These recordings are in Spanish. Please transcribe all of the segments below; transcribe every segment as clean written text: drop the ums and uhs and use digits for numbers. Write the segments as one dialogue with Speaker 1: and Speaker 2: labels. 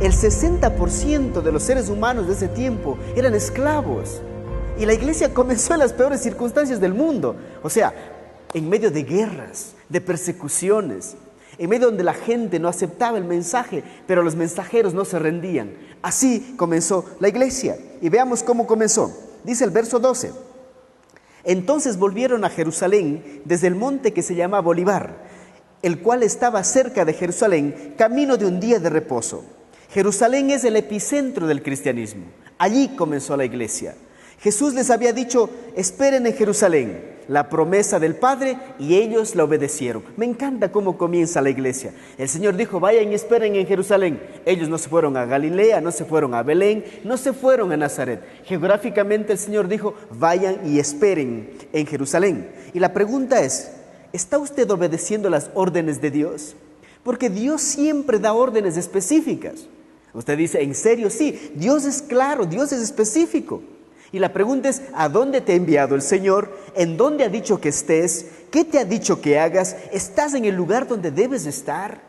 Speaker 1: El 60% de los seres humanos de ese tiempo eran esclavos. Y la iglesia comenzó en las peores circunstancias del mundo. O sea, en medio de guerras, de persecuciones, en medio donde la gente no aceptaba el mensaje, pero los mensajeros no se rendían. Así comenzó la iglesia. Y veamos cómo comenzó. Dice el verso 12. Entonces volvieron a Jerusalén desde el monte que se llama Olivar, el cual estaba cerca de Jerusalén, camino de un día de reposo. Jerusalén es el epicentro del cristianismo. Allí comenzó la iglesia. Jesús les había dicho, esperen en Jerusalén, la promesa del Padre, y ellos la obedecieron. Me encanta cómo comienza la iglesia. El Señor dijo, vayan y esperen en Jerusalén. Ellos no se fueron a Galilea, no se fueron a Belén, no se fueron a Nazaret. Geográficamente el Señor dijo, vayan y esperen en Jerusalén. Y la pregunta es, ¿está usted obedeciendo las órdenes de Dios? Porque Dios siempre da órdenes específicas. Usted dice, ¿en serio? Sí, Dios es claro, Dios es específico. Y la pregunta es, ¿a dónde te ha enviado el Señor? ¿En dónde ha dicho que estés? ¿Qué te ha dicho que hagas? ¿Estás en el lugar donde debes estar?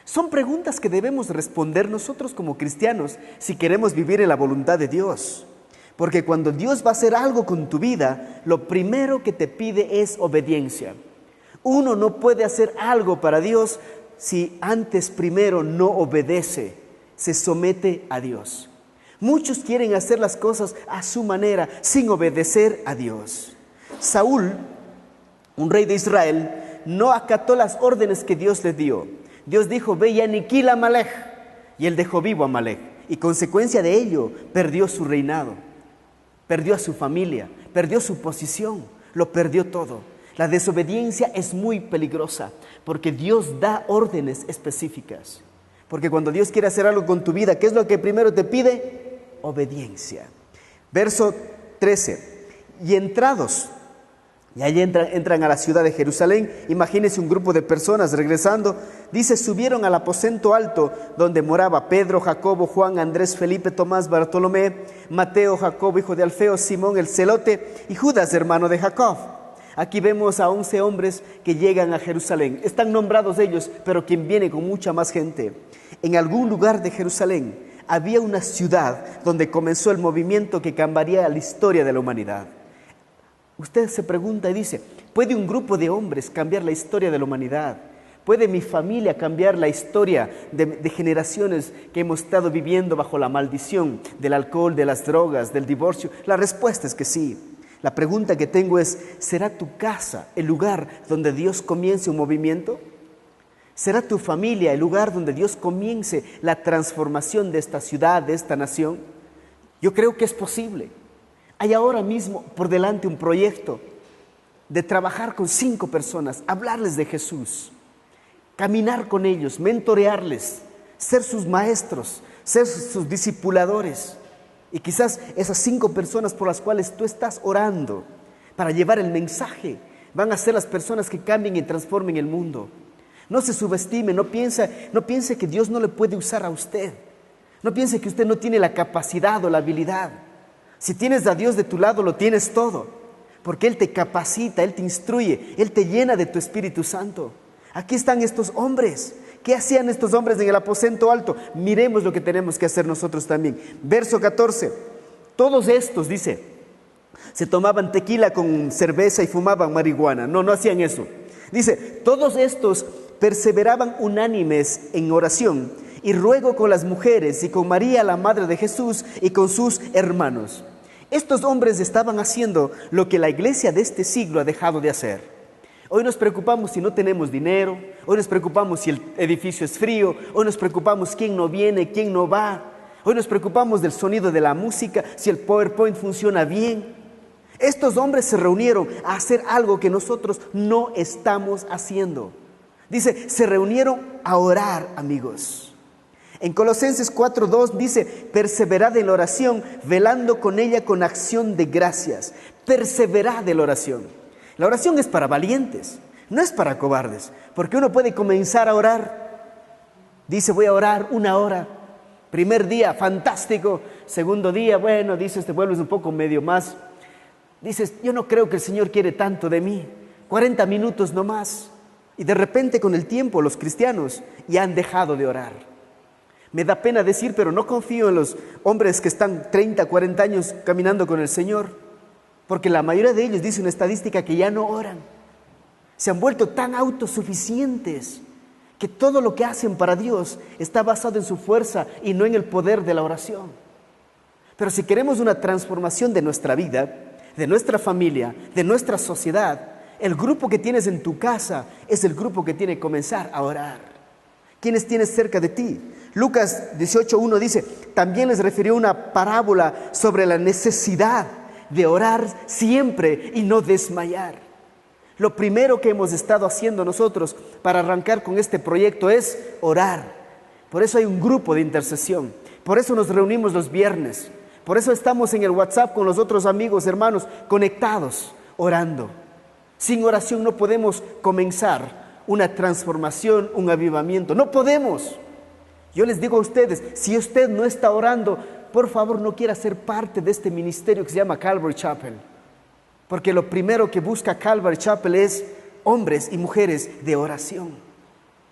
Speaker 1: Son preguntas que debemos responder nosotros como cristianos si queremos vivir en la voluntad de Dios. Porque cuando Dios va a hacer algo con tu vida, lo primero que te pide es obediencia. Uno no puede hacer algo para Dios si antes primero no obedece, se somete a Dios. Muchos quieren hacer las cosas a su manera, sin obedecer a Dios. Saúl, un rey de Israel, no acató las órdenes que Dios le dio. Dios dijo, ve y aniquila a Amalek. Y él dejó vivo a Amalek. Y consecuencia de ello, perdió su reinado, perdió a su familia, perdió su posición, lo perdió todo. La desobediencia es muy peligrosa, porque Dios da órdenes específicas. Porque cuando Dios quiere hacer algo con tu vida, ¿qué es lo que primero te pide? Obediencia. Verso 13. Y entrados, y ahí entran a la ciudad de Jerusalén. Imagínense un grupo de personas regresando. Dice, subieron al aposento alto donde moraba Pedro, Jacobo, Juan, Andrés, Felipe, Tomás, Bartolomé, Mateo, Jacobo, hijo de Alfeo, Simón el celote y Judas, hermano de Jacob. Aquí vemos a 11 hombres que llegan a Jerusalén. Están nombrados ellos, pero quien viene con mucha más gente. En algún lugar de Jerusalén había una ciudad donde comenzó el movimiento que cambiaría la historia de la humanidad. Usted se pregunta y dice, ¿puede un grupo de hombres cambiar la historia de la humanidad? ¿Puede mi familia cambiar la historia de generaciones que hemos estado viviendo bajo la maldición del alcohol, de las drogas, del divorcio? La respuesta es que sí. La pregunta que tengo es, ¿será tu casa el lugar donde Dios comience un movimiento? ¿Será tu familia el lugar donde Dios comience la transformación de esta ciudad, de esta nación? Yo creo que es posible. Hay ahora mismo por delante un proyecto de trabajar con 5 personas, hablarles de Jesús, caminar con ellos, mentorearles, ser sus maestros, ser sus discipuladores. Y quizás esas 5 personas por las cuales tú estás orando para llevar el mensaje van a ser las personas que cambien y transformen el mundo. No se subestime, no piense que Dios no le puede usar a usted. No piense que usted no tiene la capacidad o la habilidad. Si tienes a Dios de tu lado, lo tienes todo. Porque Él te capacita, Él te instruye, Él te llena de tu Espíritu Santo. Aquí están estos hombres. ¿Qué hacían estos hombres en el aposento alto? Miremos lo que tenemos que hacer nosotros también. Verso 14. Todos estos, dice, se tomaban tequila con cerveza y fumaban marihuana. No hacían eso. Dice, todos estos perseveraban unánimes en oración y ruego con las mujeres y con María, la madre de Jesús, y con sus hermanos. Estos hombres estaban haciendo lo que la iglesia de este siglo ha dejado de hacer. Hoy nos preocupamos si no tenemos dinero, hoy nos preocupamos si el edificio es frío, hoy nos preocupamos quién no viene, quién no va, hoy nos preocupamos del sonido de la música, si el PowerPoint funciona bien. Estos hombres se reunieron a hacer algo que nosotros no estamos haciendo. Dice, se reunieron a orar, amigos. En Colosenses 4:2 dice, perseverad en la oración, velando con ella con acción de gracias. Perseverad en la oración. La oración es para valientes, no es para cobardes, porque uno puede comenzar a orar. Dice, voy a orar 1 hora. Primer día, fantástico. Segundo día, bueno, dices, te vuelves un poco medio más. Dices, yo no creo que el Señor quiere tanto de mí. 40 minutos no más. Y de repente con el tiempo los cristianos ya han dejado de orar. Me da pena decir, pero no confío en los hombres que están 30, 40 años caminando con el Señor, porque la mayoría de ellos, dice una estadística, que ya no oran. Se han vuelto tan autosuficientes que todo lo que hacen para Dios está basado en su fuerza y no en el poder de la oración. Pero si queremos una transformación de nuestra vida, de nuestra familia, de nuestra sociedad, el grupo que tienes en tu casa es el grupo que tiene que comenzar a orar. ¿Quiénes tienes cerca de ti? Lucas 18:1 dice, también les refirió una parábola sobre la necesidad de orar siempre y no desmayar. Lo primero que hemos estado haciendo nosotros para arrancar con este proyecto es orar. Por eso hay un grupo de intercesión. Por eso nos reunimos los viernes. Por eso estamos en el WhatsApp con los otros amigos, hermanos, conectados, orando. Sin oración no podemos comenzar una transformación, un avivamiento. No podemos. Yo les digo a ustedes, si usted no está orando, por favor no quiera ser parte de este ministerio que se llama Calvary Chapel. Porque lo primero que busca Calvary Chapel es hombres y mujeres de oración.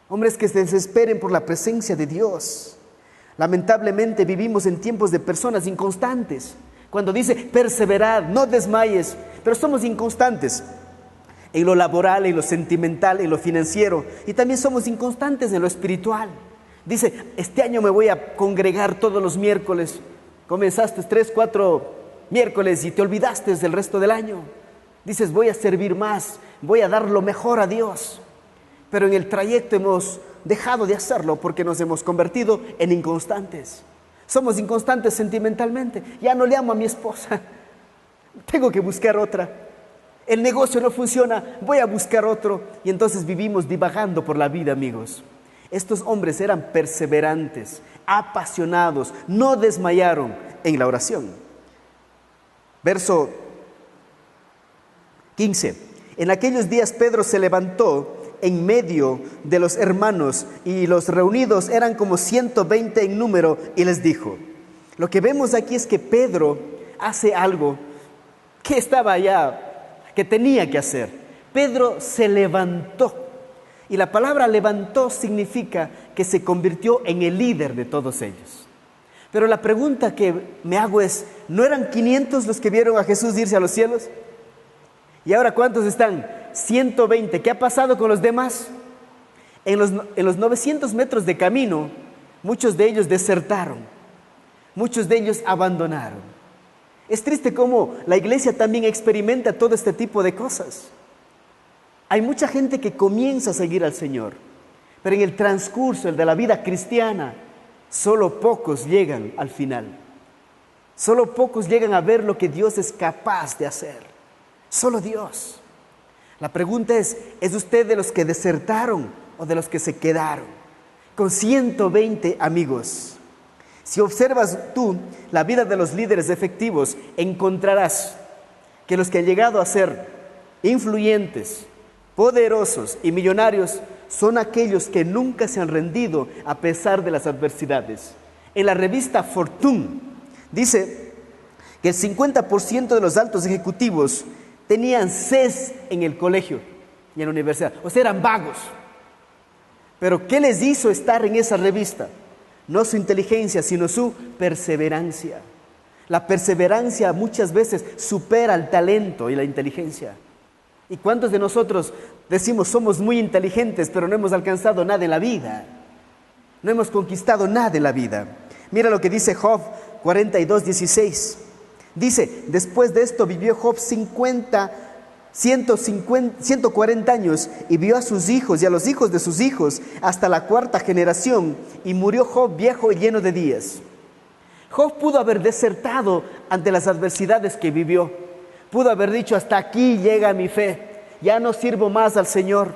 Speaker 1: Hombres que se desesperen por la presencia de Dios. Lamentablemente vivimos en tiempos de personas inconstantes. Cuando dice perseverad, no desmayes, pero somos inconstantes en lo laboral, en lo sentimental, en lo financiero, y también somos inconstantes en lo espiritual. Dice, este año me voy a congregar todos los miércoles. Comenzaste 3, 4 miércoles y te olvidaste del resto del año. Dices, voy a servir más, voy a dar lo mejor a Dios. Pero en el trayecto hemos dejado de hacerlo porque nos hemos convertido en inconstantes. Somos inconstantes sentimentalmente. Ya no le amo a mi esposa, tengo que buscar otra. El negocio no funciona, voy a buscar otro. Y entonces vivimos divagando por la vida, amigos. Estos hombres eran perseverantes, apasionados, no desmayaron en la oración. Verso 15. En aquellos días Pedro se levantó en medio de los hermanos y los reunidos eran como 120 en número y les dijo. Lo que vemos aquí es que Pedro hace algo que estaba ya, que tenía que hacer. Pedro se levantó. Y la palabra levantó significa que se convirtió en el líder de todos ellos. Pero la pregunta que me hago es, ¿no eran 500 los que vieron a Jesús irse a los cielos? ¿Y ahora cuántos están? 120. ¿Qué ha pasado con los demás? En los 900 metros de camino, muchos de ellos desertaron. Muchos de ellos abandonaron. Es triste cómo la iglesia también experimenta todo este tipo de cosas. Hay mucha gente que comienza a seguir al Señor, pero en el transcurso de la vida cristiana, solo pocos llegan al final. Solo pocos llegan a ver lo que Dios es capaz de hacer. Solo Dios. La pregunta ¿es usted de los que desertaron o de los que se quedaron? Con 120 amigos. Si observas tú la vida de los líderes efectivos, encontrarás que los que han llegado a ser influyentes, poderosos y millonarios son aquellos que nunca se han rendido a pesar de las adversidades. En la revista Fortune dice que el 50% de los altos ejecutivos tenían Cs en el colegio y en la universidad, o sea, eran vagos. Pero ¿qué les hizo estar en esa revista? No su inteligencia, sino su perseverancia. La perseverancia muchas veces supera el talento y la inteligencia. ¿Y cuántos de nosotros decimos somos muy inteligentes, pero no hemos alcanzado nada en la vida? No hemos conquistado nada en la vida. Mira lo que dice Job 42:16. Dice, después de esto vivió Job 140 años y vio a sus hijos y a los hijos de sus hijos hasta la 4ª generación y murió Job viejo y lleno de días. Job pudo haber desertado ante las adversidades que vivió. Pudo haber dicho, hasta aquí llega mi fe, ya no sirvo más al Señor.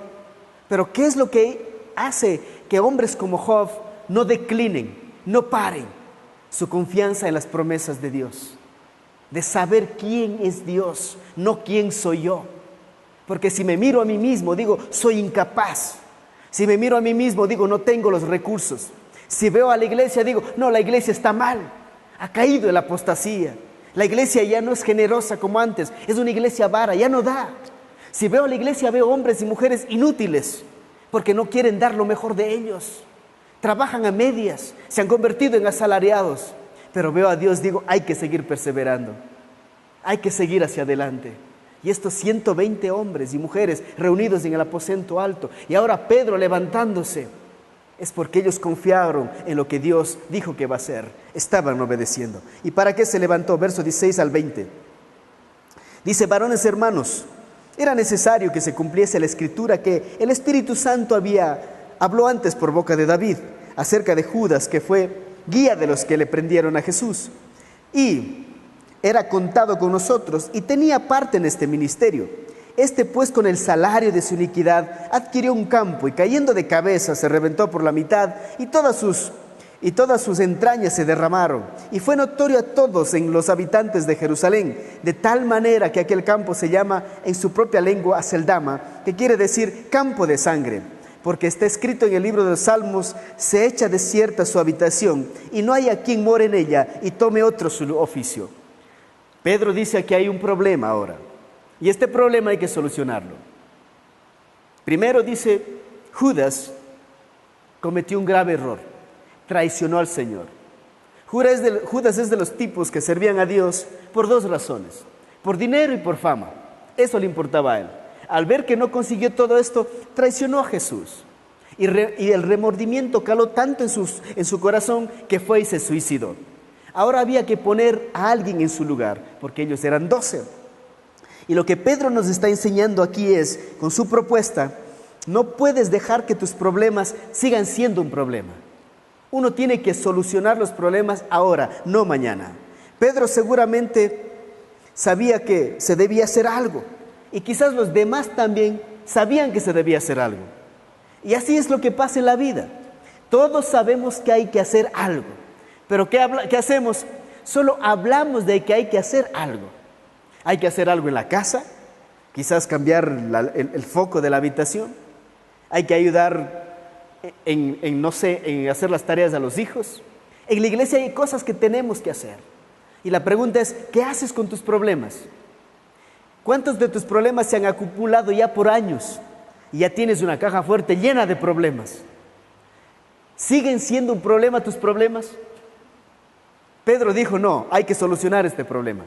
Speaker 1: Pero ¿qué es lo que hace que hombres como Job no declinen, no paren su confianza en las promesas de Dios? De saber quién es Dios, no quién soy yo. Porque si me miro a mí mismo, digo, soy incapaz. Si me miro a mí mismo, digo, no tengo los recursos. Si veo a la iglesia, digo, no, la iglesia está mal. Ha caído en la apostasía. La iglesia ya no es generosa como antes. Es una iglesia avara, ya no da. Si veo a la iglesia, veo hombres y mujeres inútiles, porque no quieren dar lo mejor de ellos. trabajan a medias, se han convertido en asalariados. Pero veo a Dios, digo, hay que seguir perseverando, hay que seguir hacia adelante. Y estos 120 hombres y mujeres reunidos en el aposento alto, y ahora Pedro levantándose, es porque ellos confiaron en lo que Dios dijo que va a hacer. Estaban obedeciendo. ¿Y para qué se levantó? Verso 16 al 20. Dice: varones hermanos, era necesario que se cumpliese la escritura que el Espíritu Santo habló antes por boca de David acerca de Judas, que fue guía de los que le prendieron a Jesús. Y era contado con nosotros y tenía parte en este ministerio. Este pues, con el salario de su iniquidad, adquirió un campo y cayendo de cabeza se reventó por la mitad y todas sus entrañas se derramaron. Y fue notorio a todos en los habitantes de Jerusalén, de tal manera que aquel campo se llama en su propia lengua Aceldama, que quiere decir campo de sangre. Porque está escrito en el libro de los Salmos: se echa desierta su habitación y no hay a quien more en ella y tome otro su oficio. Pedro dice que hay un problema ahora. Y este problema hay que solucionarlo. Primero dice, Judas cometió un grave error, traicionó al Señor. Judas es de los tipos que servían a Dios por dos razones: por dinero y por fama. Eso le importaba a él. Al ver que no consiguió todo esto, traicionó a Jesús. Y el remordimiento caló tanto en su corazón que fue y se suicidó. Ahora había que poner a alguien en su lugar, porque ellos eran 12. Y lo que Pedro nos está enseñando aquí es, con su propuesta, no puedes dejar que tus problemas sigan siendo un problema. Uno tiene que solucionar los problemas ahora, no mañana. Pedro seguramente sabía que se debía hacer algo, y quizás los demás también sabían que se debía hacer algo. Y así es lo que pasa en la vida. Todos sabemos que hay que hacer algo, pero ¿qué hacemos? Solo hablamos de que hay que hacer algo. Hay que hacer algo en la casa, quizás cambiar el foco de la habitación. Hay que ayudar en hacer las tareas a los hijos. En la iglesia hay cosas que tenemos que hacer. Y la pregunta es, ¿qué haces con tus problemas? ¿Cuántos de tus problemas se han acumulado ya por años? Y ya tienes una caja fuerte llena de problemas. ¿Siguen siendo un problema tus problemas? Pedro dijo, no, hay que solucionar este problema.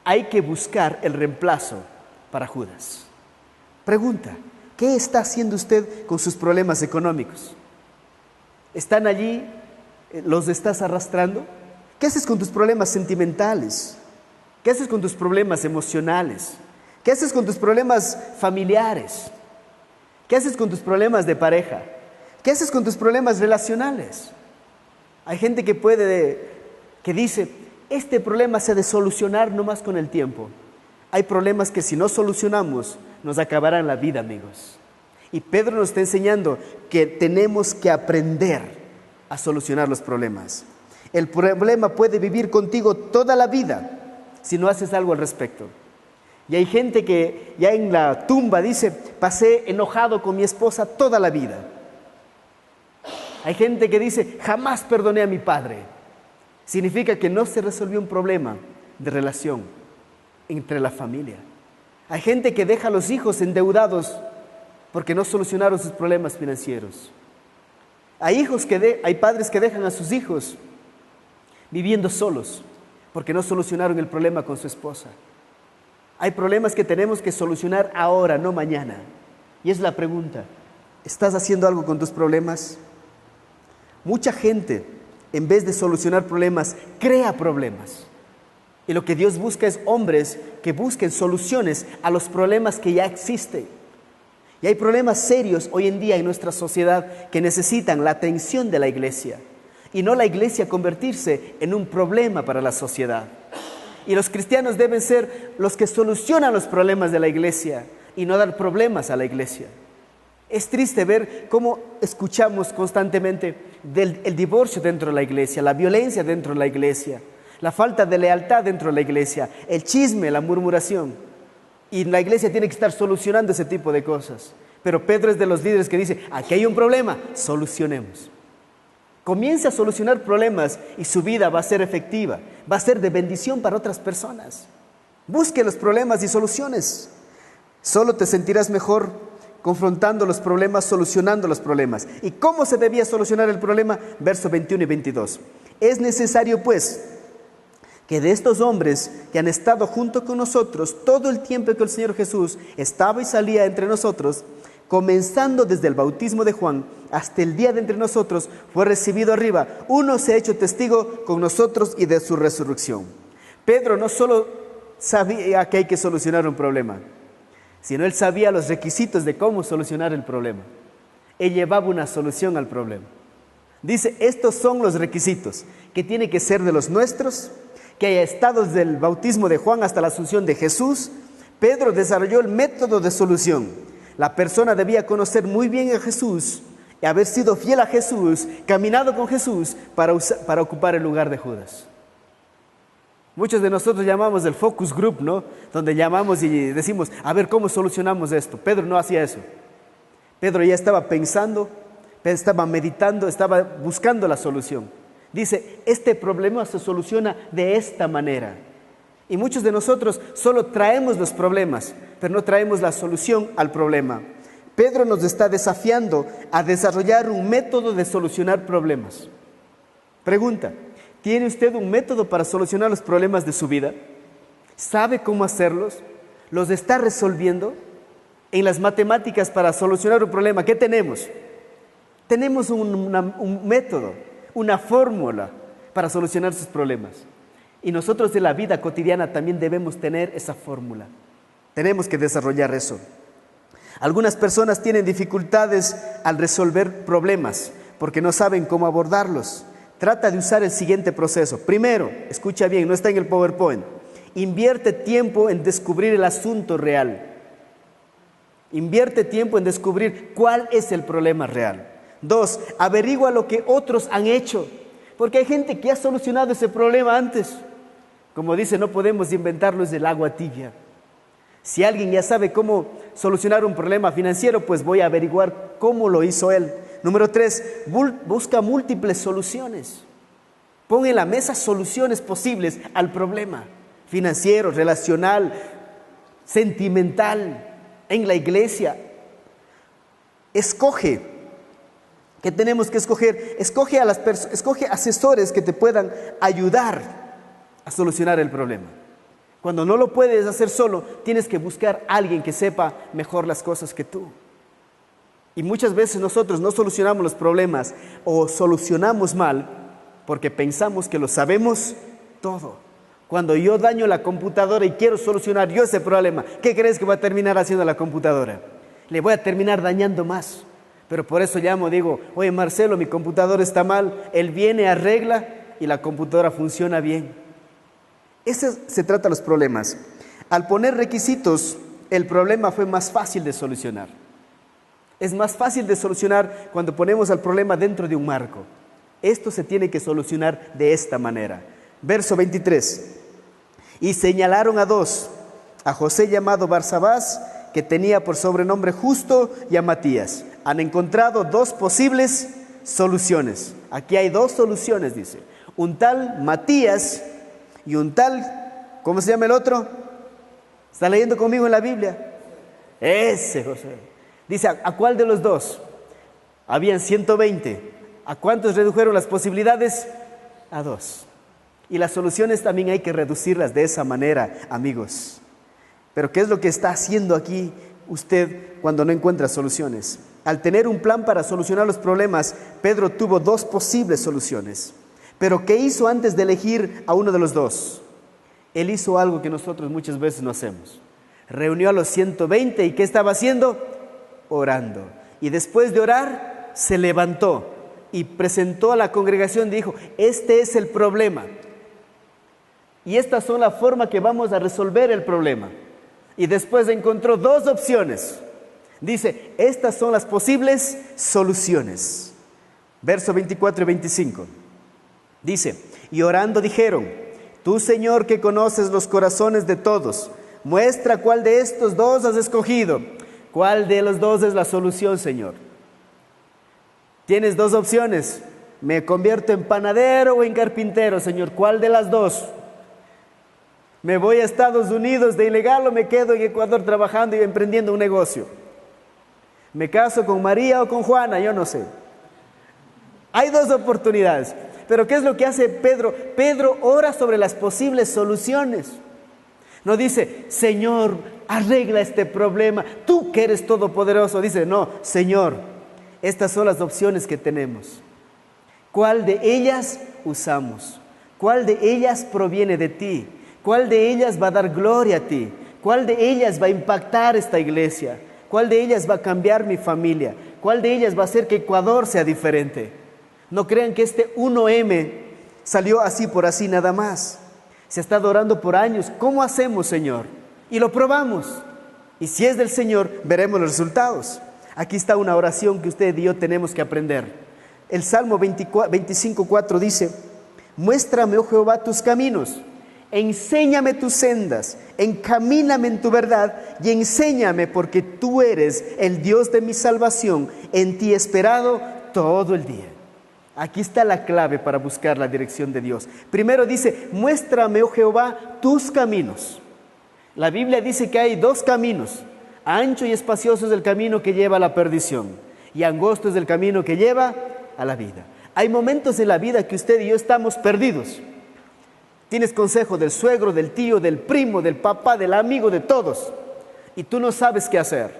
Speaker 1: Hay que buscar el reemplazo para Judas. Pregunta, ¿qué está haciendo usted con sus problemas económicos? ¿Están allí? ¿Los estás arrastrando? ¿Qué haces con tus problemas sentimentales? ¿Qué haces con tus problemas emocionales? ¿Qué haces con tus problemas familiares? ¿Qué haces con tus problemas de pareja? ¿Qué haces con tus problemas relacionales? Hay gente que dice, este problema se ha de solucionar nomás con el tiempo. Hay problemas que si no solucionamos, nos acabarán la vida, amigos. Y Pedro nos está enseñando que tenemos que aprender a solucionar los problemas. El problema puede vivir contigo toda la vida si no haces algo al respecto. Y hay gente que ya en la tumba dice, pasé enojado con mi esposa toda la vida. Hay gente que dice, jamás perdoné a mi padre. Significa que no se resolvió un problema de relación entre la familia. Hay gente que deja a los hijos endeudados porque no solucionaron sus problemas financieros. Hay padres que dejan a sus hijos viviendo solos porque no solucionaron el problema con su esposa. Hay problemas que tenemos que solucionar ahora, no mañana. Y es la pregunta, ¿estás haciendo algo con tus problemas? Mucha gente, en vez de solucionar problemas, crea problemas. Y lo que Dios busca es hombres que busquen soluciones a los problemas que ya existen. Y hay problemas serios hoy en día en nuestra sociedad que necesitan la atención de la iglesia. Y no la iglesia convertirse en un problema para la sociedad. Y los cristianos deben ser los que solucionan los problemas de la iglesia y no dar problemas a la iglesia. Es triste ver cómo escuchamos constantemente el divorcio dentro de la iglesia, la violencia dentro de la iglesia, la falta de lealtad dentro de la iglesia, el chisme, la murmuración. Y la iglesia tiene que estar solucionando ese tipo de cosas. Pero Pedro es de los líderes que dice, aquí hay un problema, solucionemos. Comience a solucionar problemas y su vida va a ser efectiva, va a ser de bendición para otras personas. Busque los problemas y soluciones. Solo te sentirás mejor confrontando los problemas, solucionando los problemas. ¿Y cómo se debía solucionar el problema? Versos 21 y 22. Es necesario, pues, que de estos hombres que han estado junto con nosotros todo el tiempo que el Señor Jesús estaba y salía entre nosotros, comenzando desde el bautismo de Juan hasta el día de entre nosotros, fue recibido arriba. Uno se ha hecho testigo con nosotros y de su resurrección. Pedro no solo sabía que hay que solucionar un problema, sino él sabía los requisitos de cómo solucionar el problema. Él llevaba una solución al problema. Dice, estos son los requisitos, que tiene que ser de los nuestros, que haya estado desde el bautismo de Juan hasta la asunción de Jesús. Pedro desarrolló el método de solución. La persona debía conocer muy bien a Jesús y haber sido fiel a Jesús, caminado con Jesús para ocupar el lugar de Judas. Muchos de nosotros llamamos el focus group, ¿no? Donde llamamos y decimos, a ver, ¿cómo solucionamos esto? Pedro no hacía eso. Pedro ya estaba pensando, estaba meditando, estaba buscando la solución. Dice, este problema se soluciona de esta manera. Y muchos de nosotros solo traemos los problemas, pero no traemos la solución al problema. Pedro nos está desafiando a desarrollar un método de solucionar problemas. Pregunta, ¿tiene usted un método para solucionar los problemas de su vida? ¿Sabe cómo hacerlos? ¿Los está resolviendo? En las matemáticas, para solucionar un problema, ¿qué tenemos? Tenemos un método, una fórmula para solucionar sus problemas. Y nosotros en la vida cotidiana también debemos tener esa fórmula. Tenemos que desarrollar eso. Algunas personas tienen dificultades al resolver problemas porque no saben cómo abordarlos. Trata de usar el siguiente proceso. Primero, escucha bien, no está en el PowerPoint. Invierte tiempo en descubrir el asunto real. Invierte tiempo en descubrir cuál es el problema real. 2, averigua lo que otros han hecho, porque hay gente que ha solucionado ese problema antes. Como dice, no podemos inventarnos del agua tibia. Si alguien ya sabe cómo solucionar un problema financiero, pues voy a averiguar cómo lo hizo él. Número 3, busca múltiples soluciones. Pon en la mesa soluciones posibles al problema financiero, relacional, sentimental, en la iglesia. Escoge. ¿Qué tenemos que escoger? Escoge asesores que te puedan ayudar a solucionar el problema. Cuando no lo puedes hacer solo, tienes que buscar a alguien que sepa mejor las cosas que tú. Y muchas veces nosotros no solucionamos los problemas o solucionamos mal porque pensamos que lo sabemos todo. Cuando yo daño la computadora y quiero solucionar yo ese problema, ¿qué crees que voy a terminar haciendo la computadora? Le voy a terminar dañando más. Pero por eso llamo, digo, oye Marcelo, mi computadora está mal. Él viene, arregla y la computadora funciona bien. Ese se trata de los problemas. Al poner requisitos, el problema fue más fácil de solucionar. Es más fácil de solucionar cuando ponemos al problema dentro de un marco. Esto se tiene que solucionar de esta manera. Verso 23. Y señalaron a 2, a José llamado Barsabás, que tenía por sobrenombre Justo, y a Matías. Han encontrado 2 posibles soluciones. Aquí hay 2 soluciones, dice. Un tal Matías y un tal, ¿cómo se llama el otro? ¿Está leyendo conmigo en la Biblia? Ese José. Dice, ¿a cuál de los 2? Habían 120. ¿A cuántos redujeron las posibilidades? A 2. Y las soluciones también hay que reducirlas de esa manera, amigos. Pero ¿qué es lo que está haciendo aquí usted cuando no encuentra soluciones? Al tener un plan para solucionar los problemas, Pedro tuvo 2 posibles soluciones. Pero ¿qué hizo antes de elegir a uno de los 2? Él hizo algo que nosotros muchas veces no hacemos. Reunió a los 120 y ¿qué estaba haciendo? Orando. Y después de orar, se levantó y presentó a la congregación y dijo, este es el problema. Y estas son la forma que vamos a resolver el problema. Y después encontró 2 opciones. Dice, estas son las posibles soluciones. Verso 24 y 25. Dice, y orando dijeron, tú Señor que conoces los corazones de todos, muestra cuál de estos 2 has escogido. ¿Cuál de los 2 es la solución, Señor? Tienes 2 opciones. Me convierto en panadero o en carpintero, Señor. ¿Cuál de las 2? ¿Me voy a Estados Unidos de ilegal o me quedo en Ecuador trabajando y emprendiendo un negocio? ¿Me caso con María o con Juana? Yo no sé. Hay dos oportunidades. Pero ¿qué es lo que hace Pedro? Pedro ora sobre las posibles soluciones. No dice, Señor, arregla este problema. Tú que eres todopoderoso. Dice, no, Señor, estas son las opciones que tenemos. ¿Cuál de ellas usamos? ¿Cuál de ellas proviene de ti? ¿Cuál de ellas va a dar gloria a ti? ¿Cuál de ellas va a impactar esta iglesia? ¿Cuál de ellas va a cambiar mi familia? ¿Cuál de ellas va a hacer que Ecuador sea diferente? No crean que este 1M salió así por así nada más. Se ha estado orando por años. ¿Cómo hacemos, Señor? Y lo probamos. Y si es del Señor, veremos los resultados. Aquí está una oración que usted y yo tenemos que aprender. El Salmo 25:4 dice, muéstrame, oh Jehová, tus caminos. Enséñame tus sendas, encamíname en tu verdad y enséñame porque tú eres el Dios de mi salvación, en ti he esperado todo el día. Aquí está la clave para buscar la dirección de Dios. Primero dice, muéstrame, oh Jehová, tus caminos. La Biblia dice que hay dos caminos, ancho y espacioso es el camino que lleva a la perdición y angosto es el camino que lleva a la vida. Hay momentos en la vida que usted y yo estamos perdidos. Tienes consejo del suegro, del tío, del primo, del papá, del amigo, de todos. Y tú no sabes qué hacer.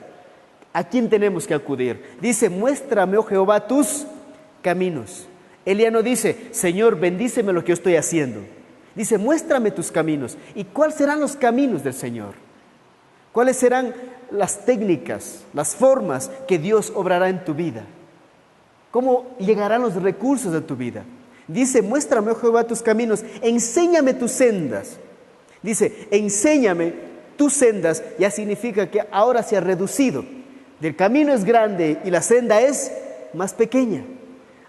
Speaker 1: ¿A quién tenemos que acudir? Dice, muéstrame, oh Jehová, tus caminos. Él ya no dice, Señor, bendíceme lo que yo estoy haciendo. Dice, muéstrame tus caminos. ¿Y cuáles serán los caminos del Señor? ¿Cuáles serán las técnicas, las formas que Dios obrará en tu vida? ¿Cómo llegarán los recursos de tu vida? Dice, muéstrame, oh Jehová, tus caminos, enséñame tus sendas. Dice, enséñame tus sendas, ya significa que ahora se ha reducido. El camino es grande y la senda es más pequeña.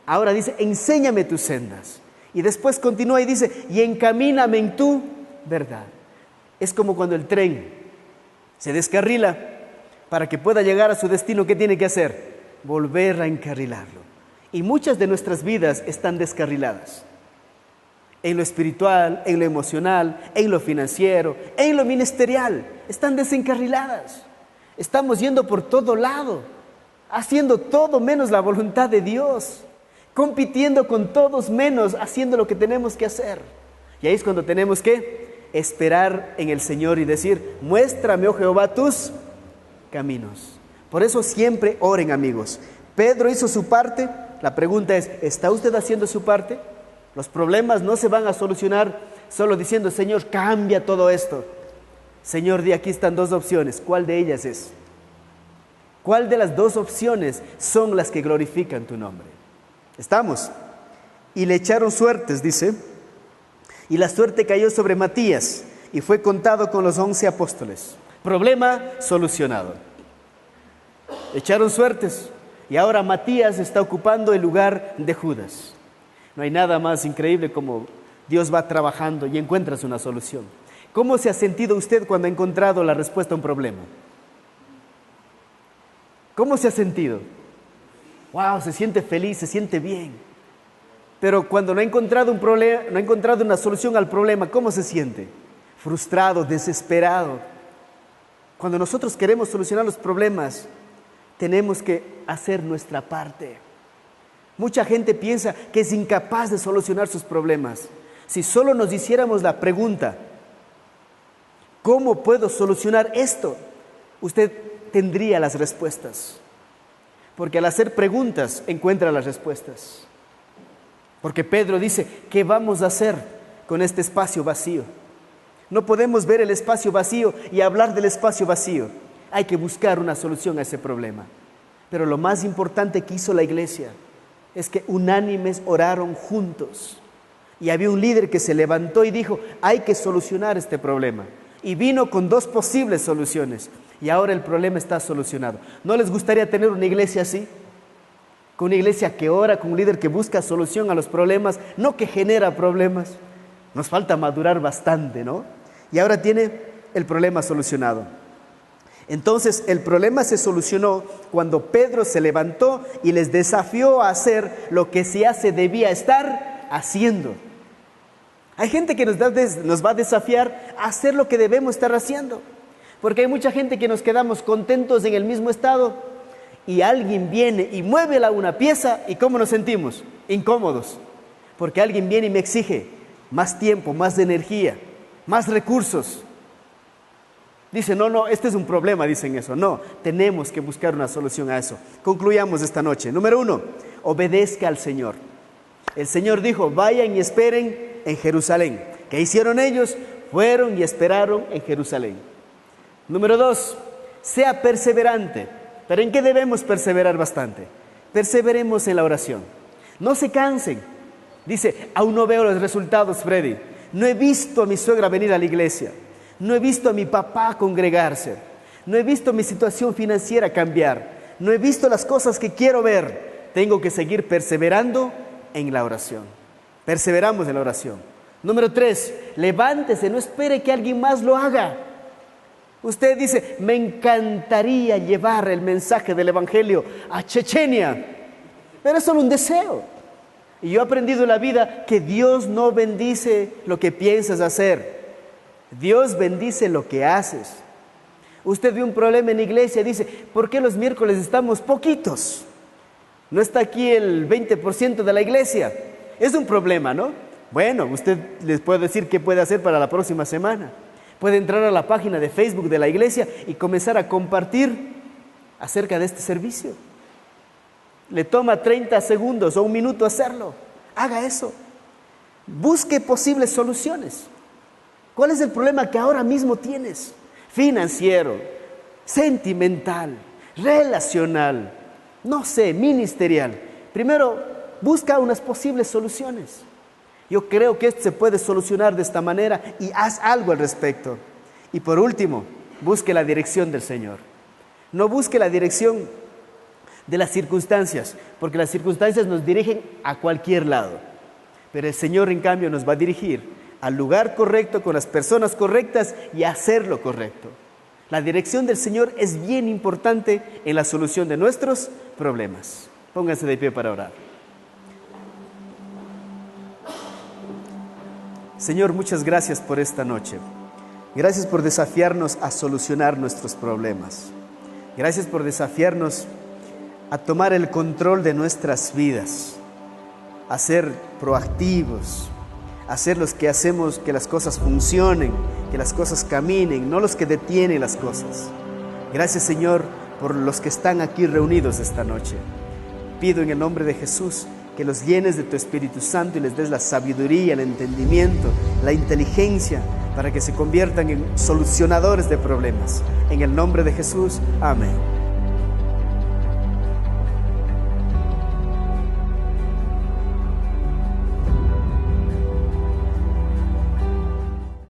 Speaker 1: Ahora dice, enséñame tus sendas. Y después continúa y dice, y encamíname en tu verdad. Es como cuando el tren se descarrila para que pueda llegar a su destino. ¿Qué tiene que hacer? Volver a encarrilarlo. Y muchas de nuestras vidas están descarriladas. En lo espiritual, en lo emocional, en lo financiero, en lo ministerial. Están desencarriladas. Estamos yendo por todo lado, haciendo todo menos la voluntad de Dios, compitiendo con todos menos haciendo lo que tenemos que hacer. Y ahí es cuando tenemos que esperar en el Señor y decir, muéstrame, oh Jehová, tus caminos. Por eso siempre oren, amigos. Pedro hizo su parte. La pregunta es, ¿está usted haciendo su parte? Los problemas no se van a solucionar solo diciendo, Señor, cambia todo esto. Señor, di, aquí están dos opciones. ¿Cuál de ellas es? ¿Cuál de las dos opciones son las que glorifican tu nombre? ¿Estamos? Y le echaron suertes, dice, y la suerte cayó sobre Matías y fue contado con los 11 apóstoles. Problema solucionado. Echaron suertes. Y ahora Matías está ocupando el lugar de Judas. No hay nada más increíble como Dios va trabajando y encuentras una solución. ¿Cómo se ha sentido usted cuando ha encontrado la respuesta a un problema? ¿Cómo se ha sentido? ¡Wow! Se siente feliz, se siente bien. Pero cuando no ha encontrado un problema, no ha encontrado una solución al problema, ¿cómo se siente? Frustrado, desesperado. Cuando nosotros queremos solucionar los problemas, tenemos que hacer nuestra parte. Mucha gente piensa que es incapaz de solucionar sus problemas. Si solo nos hiciéramos la pregunta, ¿cómo puedo solucionar esto? Usted tendría las respuestas. Porque al hacer preguntas encuentra las respuestas. Porque Pedro dice, ¿qué vamos a hacer con este espacio vacío? No podemos ver el espacio vacío y hablar del espacio vacío. Hay que buscar una solución a ese problema. Pero lo más importante que hizo la iglesia es que unánimes oraron juntos. Y había un líder que se levantó y dijo, hay que solucionar este problema. Y vino con dos posibles soluciones. Y ahora el problema está solucionado. ¿No les gustaría tener una iglesia así? Con una iglesia que ora, con un líder que busca solución a los problemas, no que genera problemas. Nos falta madurar bastante, ¿no? Y ahora tiene el problema solucionado. Entonces el problema se solucionó cuando Pedro se levantó y les desafió a hacer lo que ya se debía estar haciendo. Hay gente que nos va a desafiar a hacer lo que debemos estar haciendo. Porque hay mucha gente que nos quedamos contentos en el mismo estado y alguien viene y mueve una pieza, ¿y cómo nos sentimos? Incómodos, porque alguien viene y me exige más tiempo, más energía, más recursos. Dice, no, este es un problema, dicen eso. No, tenemos que buscar una solución a eso. Concluyamos esta noche. Número 1, obedezca al Señor. El Señor dijo, vayan y esperen en Jerusalén. ¿Qué hicieron ellos? Fueron y esperaron en Jerusalén. Número 2, sea perseverante. ¿Pero en qué debemos perseverar bastante? Perseveremos en la oración. No se cansen. Dice, aún no veo los resultados, Freddy. No he visto a mi suegra venir a la iglesia. No he visto a mi papá congregarse. No he visto mi situación financiera cambiar. No he visto las cosas que quiero ver. Tengo que seguir perseverando en la oración. Perseveramos en la oración. Número 3, levántese, no espere que alguien más lo haga. Usted dice, me encantaría llevar el mensaje del Evangelio a Chechenia, pero es solo un deseo. Y yo he aprendido en la vida que Dios no bendice lo que piensas hacer. Dios bendice lo que haces. Usted ve un problema en la iglesia y dice, ¿por qué los miércoles estamos poquitos? No está aquí el 20% de la iglesia. Es un problema, ¿no? Bueno, usted les puede decir qué puede hacer para la próxima semana. Puede entrar a la página de Facebook de la iglesia y comenzar a compartir acerca de este servicio. Le toma 30 segundos o un minuto hacerlo. Haga eso. Busque posibles soluciones. ¿Cuál es el problema que ahora mismo tienes? Financiero, sentimental, relacional, no sé, ministerial. Primero, busca unas posibles soluciones. Yo creo que esto se puede solucionar de esta manera y haz algo al respecto. Y por último, busque la dirección del Señor. No busque la dirección de las circunstancias, porque las circunstancias nos dirigen a cualquier lado. Pero el Señor, en cambio, nos va a dirigir al lugar correcto, con las personas correctas y a hacer lo correcto. La dirección del Señor es bien importante en la solución de nuestros problemas. Pónganse de pie para orar. Señor, muchas gracias por esta noche. Gracias por desafiarnos a solucionar nuestros problemas. Gracias por desafiarnos a tomar el control de nuestras vidas, a ser proactivos, a ser los que hacemos que las cosas funcionen, que las cosas caminen, no los que detienen las cosas. Gracias, Señor, por los que están aquí reunidos esta noche. Pido en el nombre de Jesús que los llenes de tu Espíritu Santo y les des la sabiduría, el entendimiento, la inteligencia, para que se conviertan en solucionadores de problemas. En el nombre de Jesús, amén.